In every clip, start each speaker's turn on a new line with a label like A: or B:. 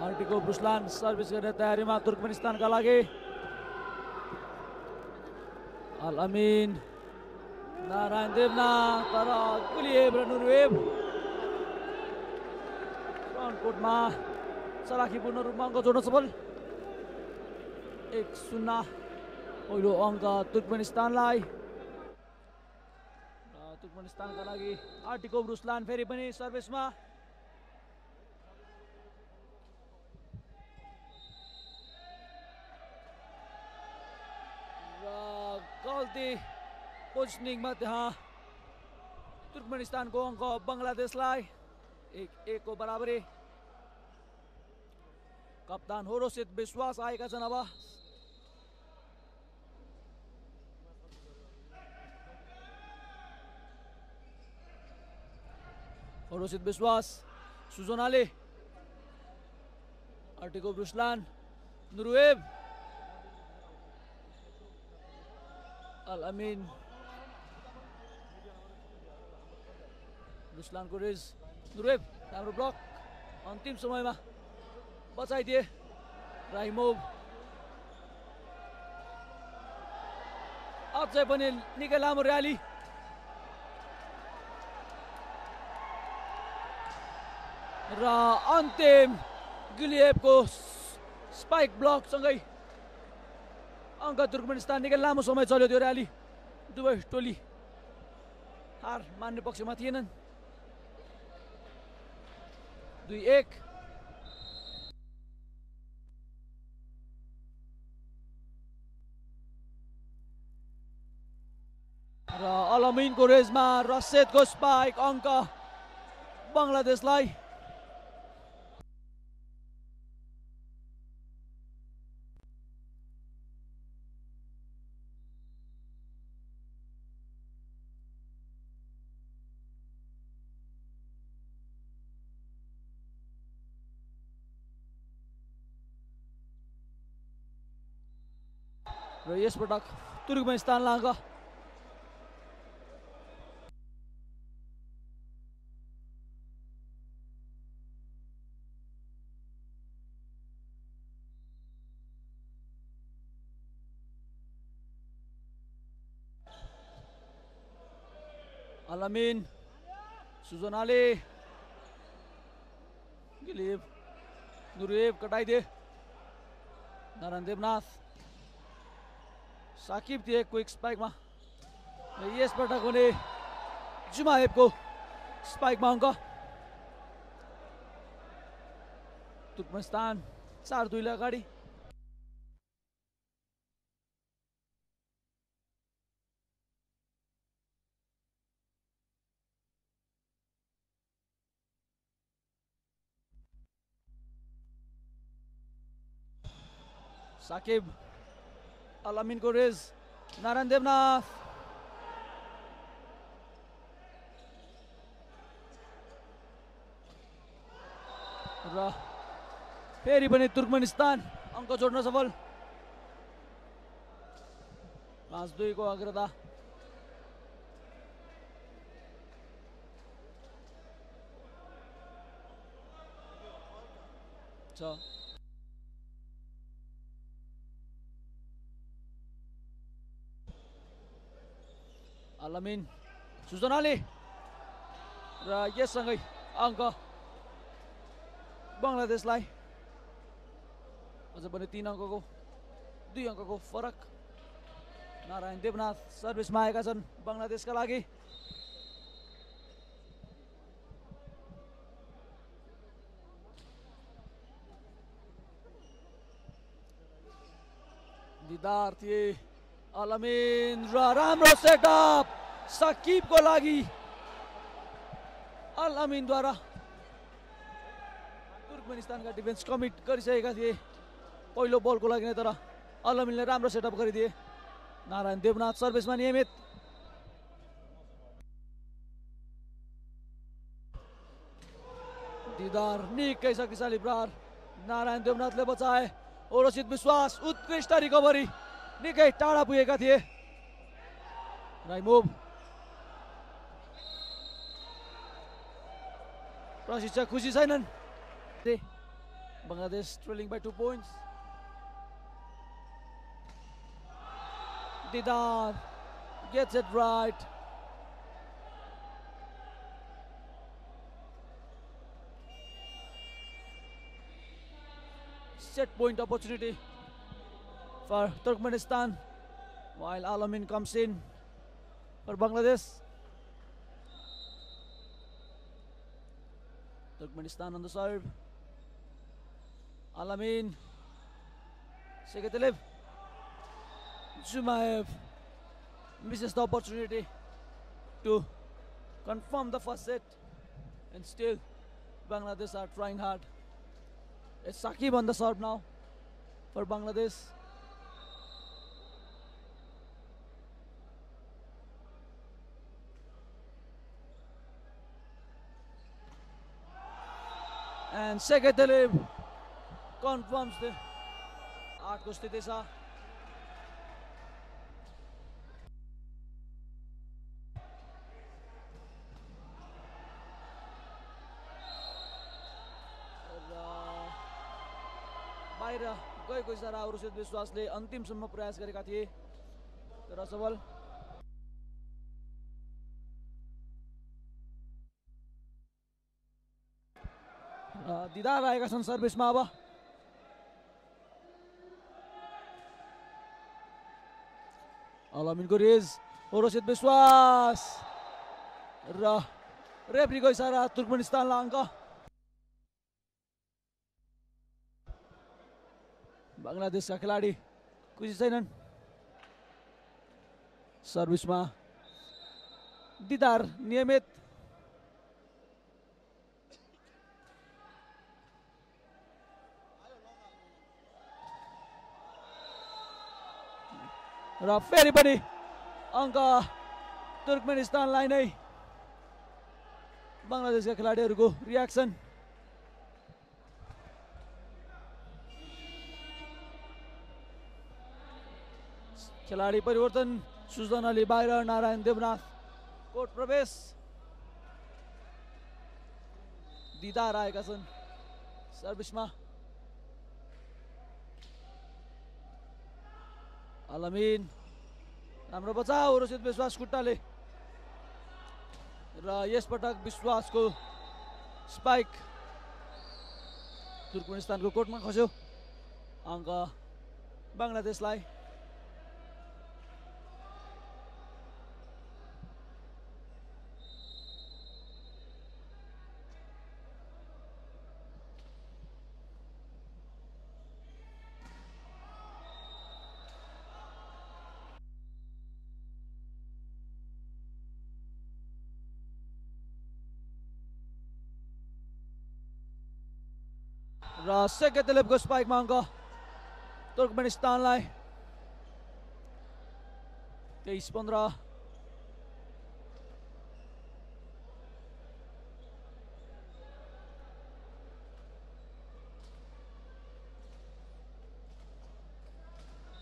A: Artico ब्रुसलान service गर्ने तयारीमा तुर्कमेनिस्तानका लागि। अल अमिन, नारायण देवनाथ, तर गुलिएभ र नुरुएभ फ्रन्ट कोर्टमा चलाखीपूर्ण रूपमा अङ्क जोड्न सफल। 1-0 पहिलो अङ्क तुर्कमेनिस्तानलाई। तुर्कमेनिस्तानका लागि आर्टिको ब्रुसलान फेरि पनि सर्भिसमा। गल्ती पोजिसनिङमा त्यहाँ तुर्कमेनिस्तानको अङ्क बङ्गलादेशलाई 1-1 को बराबरी। कप्तान होरोसित विश्वास आएका छन्। अब होरोसित विश्वास, सुजनाले, आर्टिको ब्रुसलान, नुरुएभ, अल अमिन, ब्रुसलानको रेज, नुरुएभ राम्रो ब्लक, अन्तिम समयमा बचाइदिए राहिमोभ। अझै पनि निकै लामो र्याली। र अन्तिम गुलिएभको स्पाइक ब्लकसँगै अङ्क तुर्कमेनिस्तान। निकै लामो समय चल्यो त्यो र्याली। दुवै टोली हार मान्ने पक्षमा थिएनन्। 2-1। र अल अमिनको रेजमा रसेदको स्पाइक, अङ्क बङ्गलादेशलाई। र यसपटक तुर्कमेनिस्तानलाई अङ्क। अल अमिन, सुजनाले, गुलिएभ, नुरुएभ कटाइदिए। नारायण देवनाथ, साकिब थिए क्विक स्पाइकमा। यसपटक भने जुमाएभको स्पाइकमा अङ्क। तुर्कमेनिस्तान 4-2 ले अगाडि। साकिब, अल अमिनको रेज, नारायण देवनाथ, र फेरि पनि तुर्कमेनिस्तान अङ्क जोड्न सफल। 5-2 को अग्रता। अल अमिन, सुजनाले, र यससँगै अङ्क बङ्गलादेशलाई। अझ पनि 3 अङ्कको 2 अङ्कको फरक। नारायण देवनाथ सर्भिसमा आएका छन् बङ्गलादेशका लागि। दिदार थिए अल अमिन, र राम्रो सेटअप साकिबको लागि। अल अमिनद्वारा तुर्कमेनिस्तानका डिफेन्स कमिट गरिसकेका थिए पहिलो बलको लागि नै, तर अल अमिनले राम्रो सेटअप गरिदिए। नारायण देवनाथ सर्भिसमा नियमित। दिदार निकै शक्तिशाली प्रहार नारायण देवनाथले बचाए। ओरोसित विश्वास, उत्कृष्ट रिकभरी, निकै टाढा पुगेका थिए। राहिमोभ, प्रशिक्षक खुसी छैनन्। Bangladesh trailing by 2 points. Didar gets it right. Set point opportunity for Turkmenistan, while Alamin comes in for Bangladesh. Turkmenistan on the serve. Alamin, Segetelib, Jumaev misses the opportunity to confirm the first set, and still Bangladesh are trying hard. It's Saqib on the serve now for Bangladesh. And Segetelib confirms the 8 को स्थिति छ। बाहिर गएको इशारा उरुसेत विश्वासले अन्तिमसम्म प्रयास गरेका थिए, तर असफल। दिदार आएका छन् सर्भिसमा अब। अलामिनको रेज, उरुसेत विश्वास र रेफ्रीको इशारा, तुर्कमेनिस्तानलाई अङ्क। बंगलादेशका खेलाडी खुसी छैनन्। सर्भिसमा दिदार नियमित। र फेरि पनि अङ्क तुर्कमेनिस्तानलाई नै। बंगलादेशका खेलाडीहरूको रियाक्सन। खिलाडी परिवर्तन, सुजन अली बाहिर, नारायण देवनाथ कोर्ट प्रवेश। दिदार आएका छन् सर्भिसमा। अलामिन राम्रो बचाउ, उरुसेत विश्वास खुट्टाले, र यस पटक विश्वासको स्पाइक तुर्कमेनिस्तानको कोर्टमा खस्यो। अङ्क बंगलादेशलाई। र सेकेतेलेबको स्पाइकमा अङ्क तुर्कमेनिस्तानलाई। 23-15।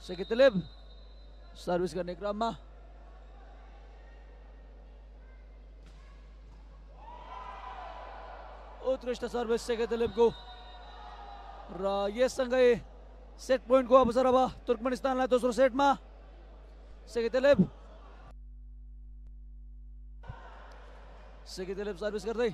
A: सेकेतेलेब सर्भिस गर्ने क्रममा उत्कृष्ट सर्भिस सेकेतेलेबको, र यससँगै सेट पोइन्टको अवसर अब तुर्कमेनिस्तानलाई दोस्रो सेटमा। सेकेतेलेब सर्भिस गर्दै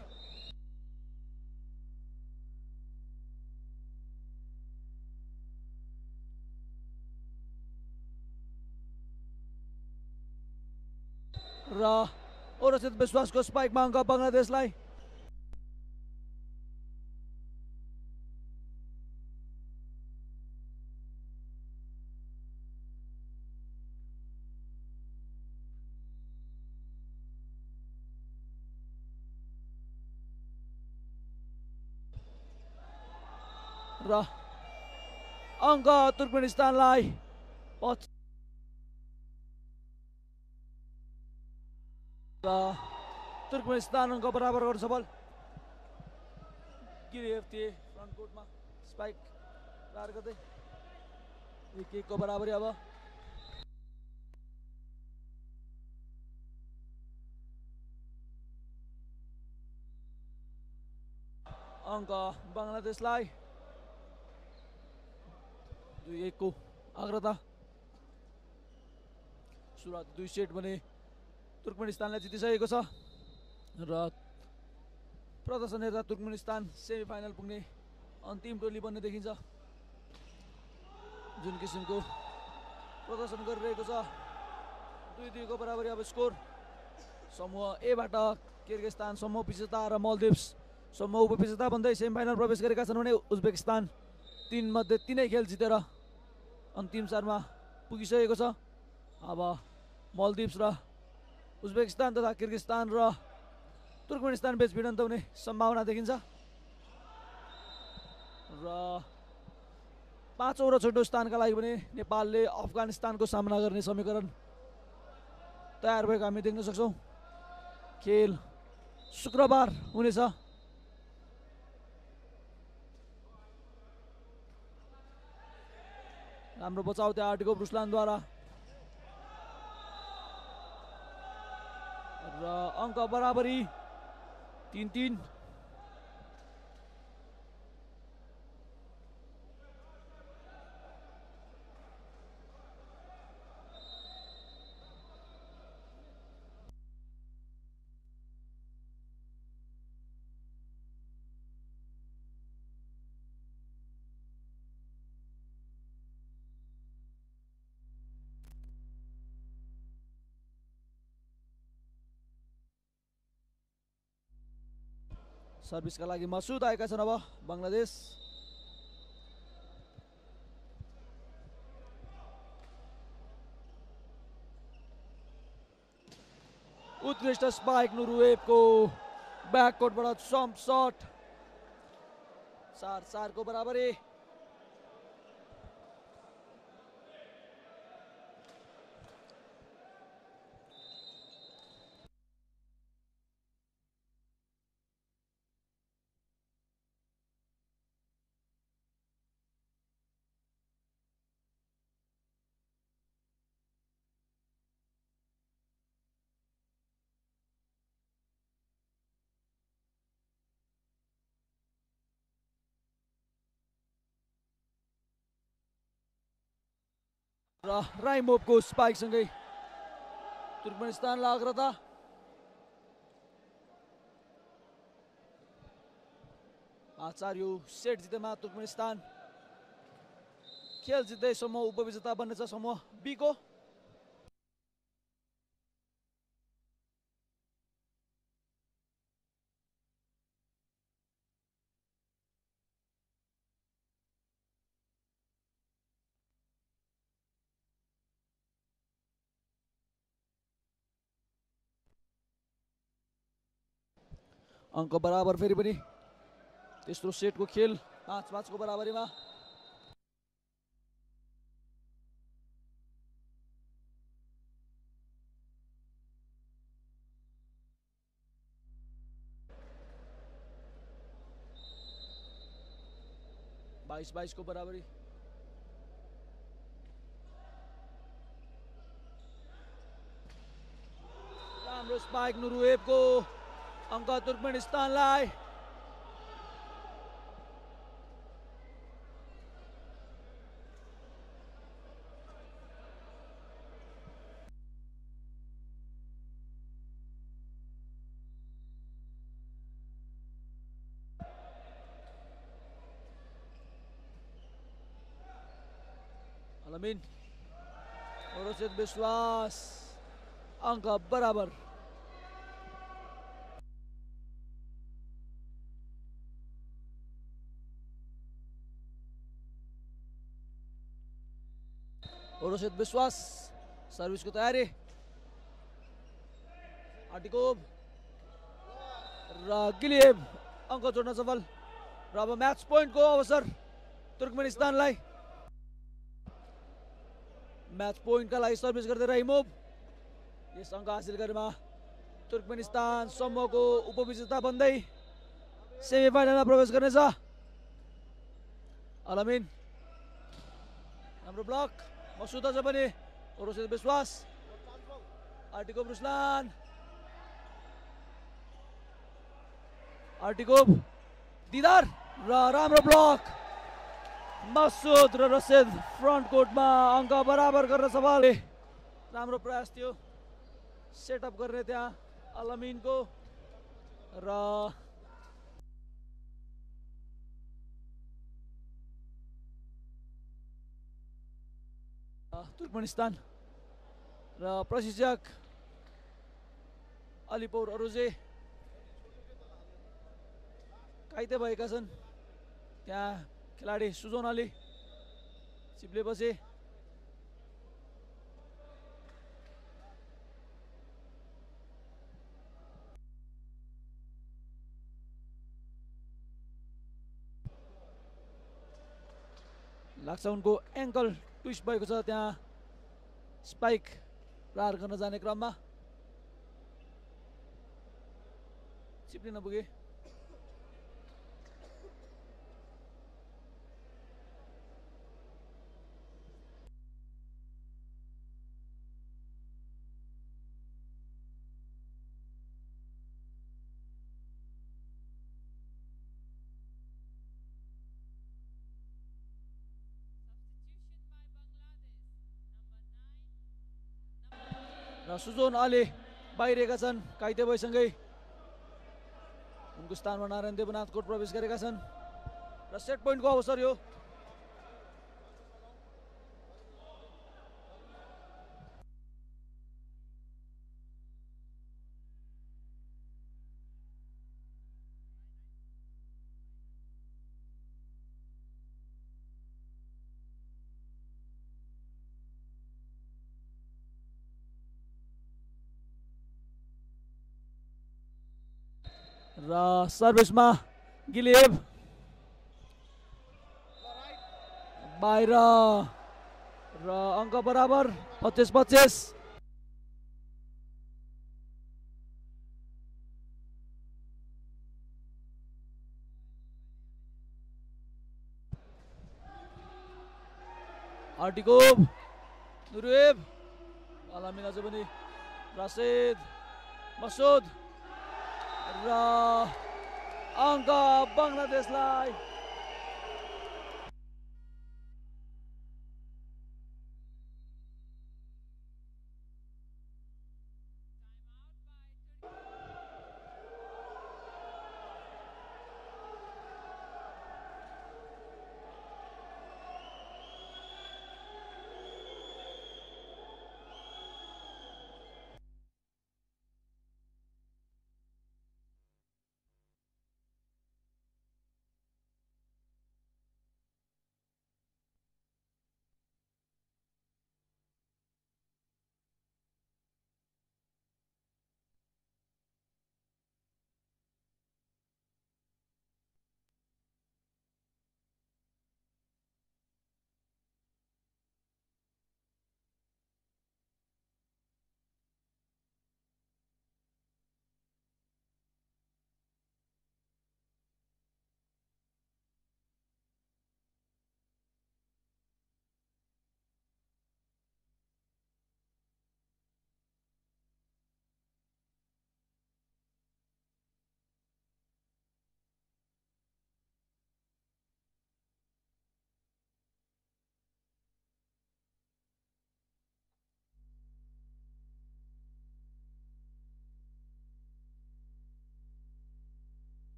A: र उरुसेत विश्वासको स्पाइकमा अङ्क बंगलादेशलाई। र अङ्क तुर्कमेनिस्तानलाई। तुर्कमेनिस्तान अङ्क बराबर गर्न सफल। गिरिएफ थिए फ्रन्ट कोर्टमा, स्पाइक पार गर्दै 1-1 को बराबरी अब। अङ्क बंगलादेशलाई। 2-1 को अग्रता। सुरुवात 2 सेट भने तुर्कमेनिस्तानले जितिसकेको छ र प्रदर्शन हेर्दा तुर्कमेनिस्तान सेमिफाइनल पुग्ने अन्तिम टोली बन्ने देखिन्छ। जुन किसिमको प्रदर्शन गरिरहेको छ 2-2 को बराबरी अब स्कोर। समूह ए बाट किर्गिस्तान, समूह विजेता र मालदिभ्स समूह उपविजेता बन्दै सेमिफाइनल प्रवेश गरेका छन् भने उज्बेकिस्तान 3 मध्ये 3 खेल जितेर अन्तिम 4मा पुगिसकेको छ। अब मालदिभ्स र उज्बेकिस्तान तथा किर्गिस्तान र तुर्कमेनिस्तान बीच भिडन्त हुने सम्भावना देखिन्छ र 5औं र छोटो स्थानका लागि भने नेपालले अफगानिस्तानको सामना गर्ने समीकरण तयार भएको हामी देख्न सक्छौं। खेल शुक्रबार हुनेछ। राम्रो बचाउ त्यहाँ आर्टिकोभ रुसलानद्वारा र अङ्क बराबरी 3-3। सर्भिसका लागि मसुद आएका छन् अब बङ्गलादेश। उत्कृष्ट स्पाइक नुरुएभको ब्याककोर्टबाट जम्प शट। 4-4 को बराबरी। र राइमोभको स्पाइकसँगै तुर्कमेनिस्तानलाई अग्रता। आचार्य सेट जितेमा तुर्कमेनिस्तान खेल जित्दै समूह उपविजेता बन्नेछ समूह बी को। अङ्क बराबर फेरि पनि तेस्रो सेटको खेल 5-5 को बराबरीमा। बाइस को बराबरी। राम्रो स्पाइक नुरुएभको अङ्क तुर्कमेनिस्तानलाई। अलमिन और विश्वास अङ्क बराबर। रोशित विश्वास सर्भिसको तयारी। आर्टिकोभ र गिलिएभ अङ्क जोड्न सफल र अब म्याच पोइन्टको अवसर तुर्कमेनिस्तानलाई। म्याच पोइन्टका लागि सर्भिस गर्दै राइमोभ यस अङ्क हासिल गरेमा तुर्कमेनिस्तान समूहको उपविजेता बन्दै सेमिफाइनलमा प्रवेश गर्नेछ। अलमिन राम्रो ब्लक। मसुद अझ पनि रोशित विश्वास। आर्टिकोभ रुसलान। आर्टिकोभ दिदार र राम्रो ब्लक। मसुद र रसिद फ्रन्ट कोर्टमा अङ्क बराबर गर्न सफल। राम्रो प्रयास थियो सेटअप गर्ने त्यहाँ अलमिनको र तुर्कमेनिस्तान र प्रशिक्षक अलिपुर अरुजे घाइते भएका छन्। त्यहाँ खेलाडी सुजन अली चिप्लेपछि लाग्छ उनको एङ्कल ट्विस्ट भएको छ। त्यहाँ स्पाइक प्रहार गर्न जाने क्रममा चिप्लिन पुगे। र सुजन अली बाहिरिएका छन् घाइते भएसँगै। उनको स्थानमा नारायण देवनाथ कोर्ट प्रवेश गरेका छन् र सेट पोइन्टको अवसर यो। र सर्भिसमा गिलिएभ बाहिर र अङ्क बराबर 25-25। आर्टिकोभ नुरुएभ अलमिन अझ पनि रसिद मसुद र अङ्क बङ्गलादेशलाई।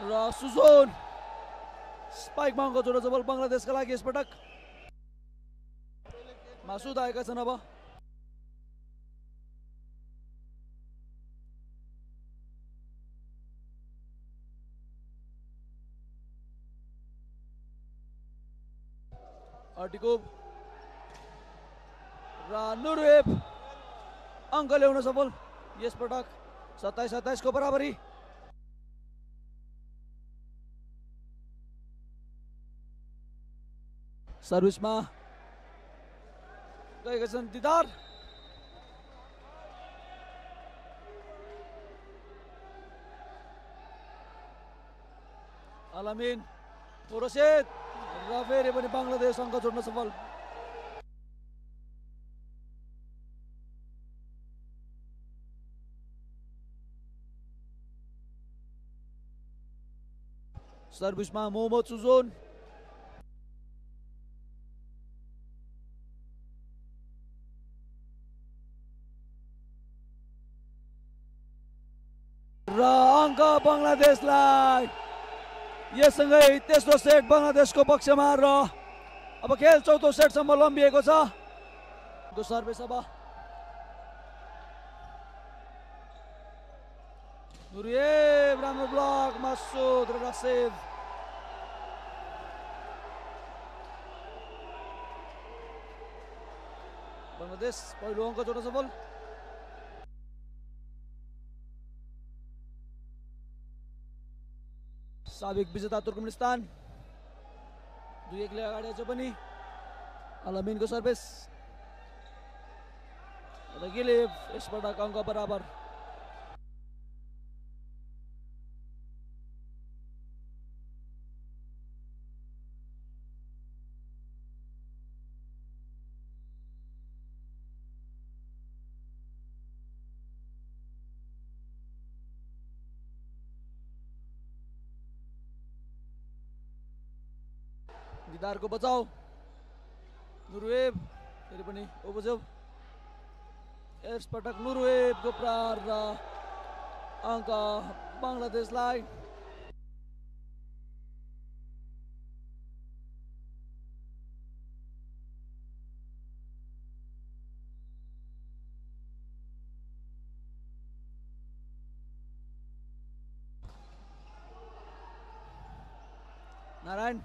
A: र सुजन स्पाइकमा अङ्क जोड्न सफल बङ्गलादेशका लागि यसपटक। मासुद आएका छन् अब। आर्टिकोभ र नुरुएभ अङ्क ल्याउन सफल यसपटक 27-27 को बराबरी। सर्भिसमा गएका छन् दिदार अलमिन रसिद र फेरि पनि बङ्गलादेश अङ्क जोड्न सफल। सर्भिसमा मोहम्मद सुजोन र अङ्क बङ्गलादेशलाई। यससँगै तेस्रो सेट बङ्गलादेशको पक्षमा र अब खेल चौथो सेटसम्म लम्बिएको छ। सर्भिस अब नुरिएभ, राम्रो ब्लक, मासुद र रसिद। बङ्गलादेश पहिलो अङ्क जोड्न सफल। साबिक विजेता तुर्कमेनिस्तान 2-1 ले अगाडि छ पनि। अल-अमिनको सर्भिस र गिलिफ, यसपटक अङ्क बराबर। दिदारको बचाउ, नुरुएभ फेरि पनि उपजब। यसपटक नुरुएभको प्रहार र अङ्क बङ्गलादेशलाई। नारायण,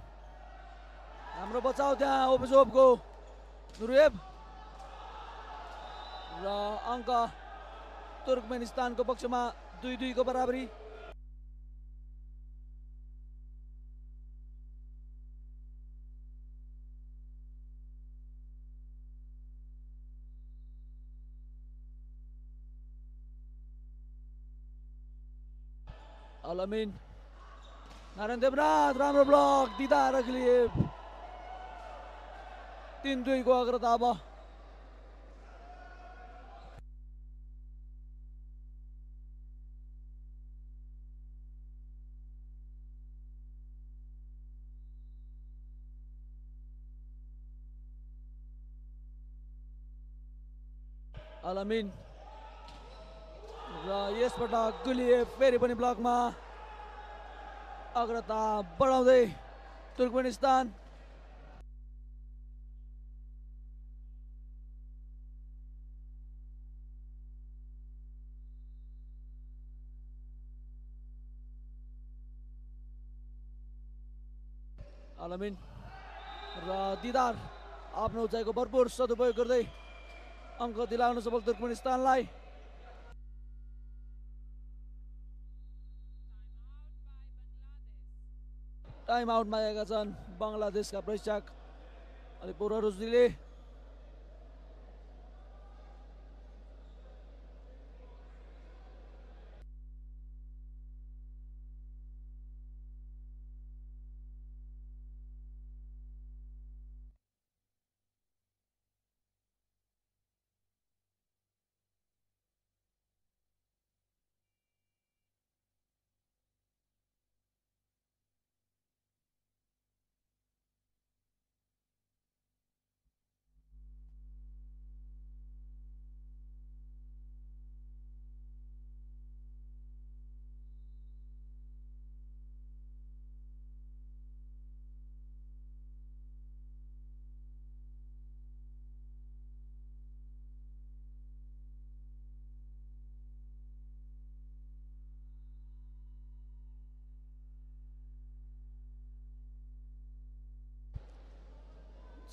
A: राम्रो बचाउ त्यहाँ ओबजोभको। नुरुएभ र अङ्क तुर्कमेनिस्तानको पक्षमा 2-2 को बराबरी। अल-अमिन, नारायण देवनाथ, राम्रो ब्लक, दिदार अग्लिएभ। 3-2 को अग्रता अब। अल-अमिन र यसपटक गुलिएभ फेरि पनि ब्लकमा। अग्रता बढाउँदै तुर्कमेनिस्तान। अल-अमिन र दिदार आफ्नो उचाइको भरपुर सदुपयोग गर्दै अङ्क दिलाउन सफल तुर्कमेनिस्तानलाई। टाइम आउटमा आएका छन् बङ्गलादेशका प्रशिक्षक अलिपुर रुजदीले।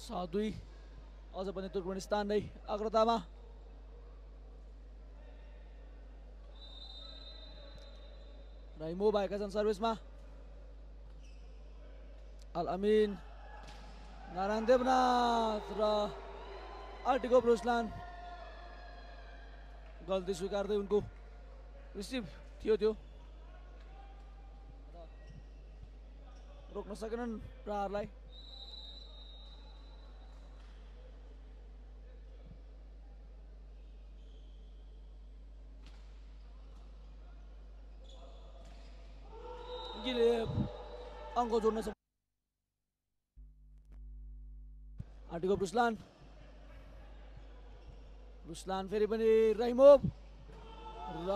A: दुई अझ पनि तुर्कमेनिस्तान नै अग्रतामा। राइमो भएका छन् सर्भिसमा। अल-अमिन, नारायण देवनाथ र आर्टिको ब्रुसलान। गल्ती स्वीकार्दै उनको रिसिभ थियो त्यो, रोक्न सकेनन् प्रहारलाई। गिलिएभ अङ्क जोड्न सक्छ। आर्टिको रुसलान फेरि पनि राइमोभ र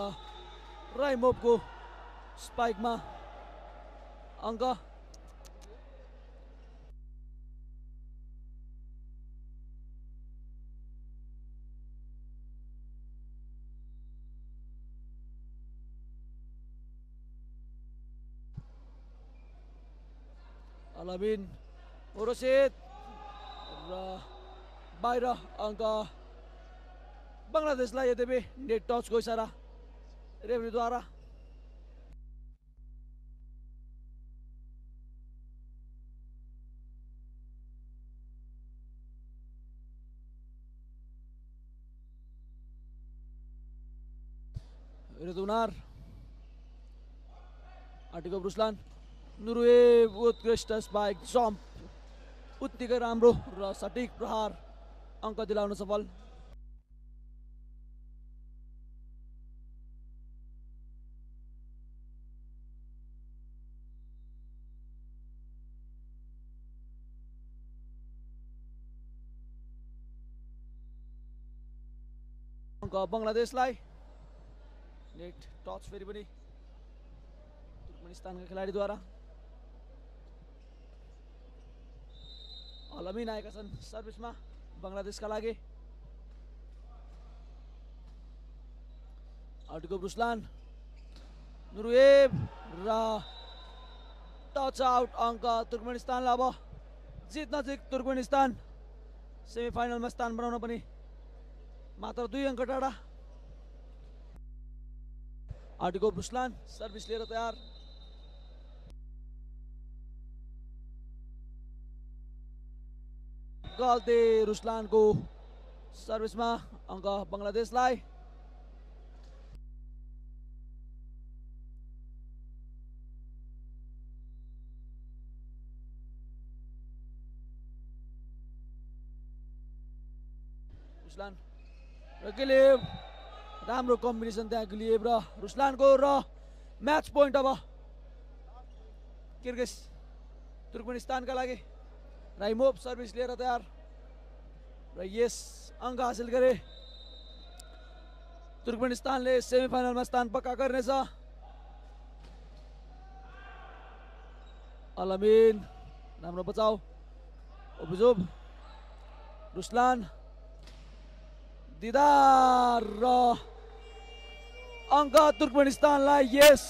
A: राइमोभको स्पाइकमा अङ्क। अलामिन ओरोसित र बाहिर अङ्क बङ्गलादेशलाई। यद्यपि नेट टचको इसारा रेफ्रीद्वारा। ऋतुनार आर्टिको रुसलान नुरुएभ उत्कृष्ट स्पाइक जम्प उत्तिकै राम्रो र सटिक प्रहार अङ्क दिलाउन सफल। अङ्क बङ्गलादेशलाई। नेट टच फेरि पनि तुर्कमेनिस्तानका खेलाडीद्वारा। अलामिन आएका छन् सर्भिसमा बङ्गलादेशका लागि। आर्टिको रुसलान नुरुएभ र टच आउट अङ्क तुर्कमेनिस्तानलाई। अब जित नजिक तुर्कमेनिस्तान सेमिफाइनलमा स्थान बनाउन पनि मात्र 2 अङ्क टाढा। आर्टिको रुसलान सर्भिस लिएर तयार। गल्ती रुसलानको सर्भिसमा अङ्क बङ्गलादेशलाई। रुसलान र गिलिएभ राम्रो कम्बिनेसन त्यहाँ गिलिएभ र रुसलानको र म्याच पोइन्ट अब किर्गिज तुर्कमेनिस्तानका लागि। राइमोभ सर्भिस लिएर तयार र यस अङ्क हासिल गरे तुर्कमेनिस्तानले सेमिफाइनलमा स्थान पक्का गर्नेछ। अलामिन राम्रो बचाउ। ओबिजोभ रुसलान दिदार र अङ्क तुर्कमेनिस्तानलाई। यस